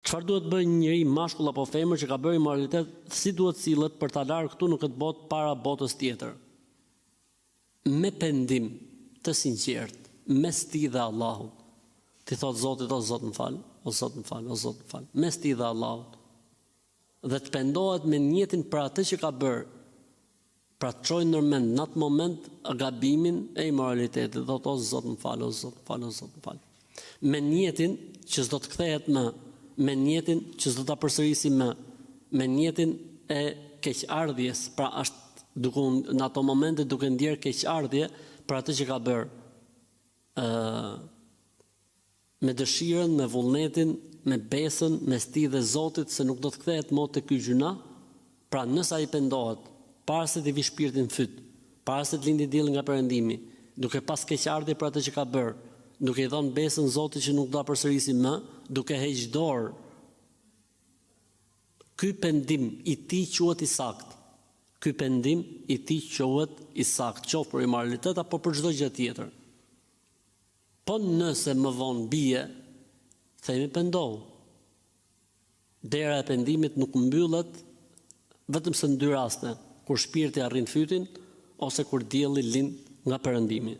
Çfarë duhet bëjë një njeri mashkull apo femër që ka bërë imoralitet, si duhet sillet për ta larë këtu në këtë botë para botës tjetër? Me pendim të sinqert, mes ti dhe Allahut. Ti thot Zotit, o Zot më fal, o Zot më fal, o Zot më fal. Mes ti dhe Allahut. Dhe të pendohet me njetin për atë që ka bërë. Pra të çojë nërmend në atë moment gabimin e imoralitetit. Thot o Zot më fal, o Zot më fal, o Zot më fal. Me njetin që s'do të kthehet më, me njetin që s'do ta përsërisi më, me njetin e keqardhjes, pra është duke në ato momente duke ndjerë keqardhje për atë që ka bërë. Me dëshirën, me vullnetin, me besën, me sti dhe Zotit se nuk do të kthehet më te ky gjuna, pra nëse ai pendohet, para se të vi shpirtin fyt, para se të lindi dielli nga perëndimi, duke pas keqardhje për atë që ka bërë, duke i dhënë besën Zotit që nuk do ta përsërisi më, duke heq dorë. Ky pendim i tij quhet i saktë. Ky pendim i tij quhet i saktë, qoftë për imoralitet apo për çdo gjë tjetër. Po nëse më vonë bie, themi pendohu. Dera e pendimit nuk mbyllet vetëm se në dy raste, kur shpirti arrin fytin ose kur dielli lind nga perëndimi.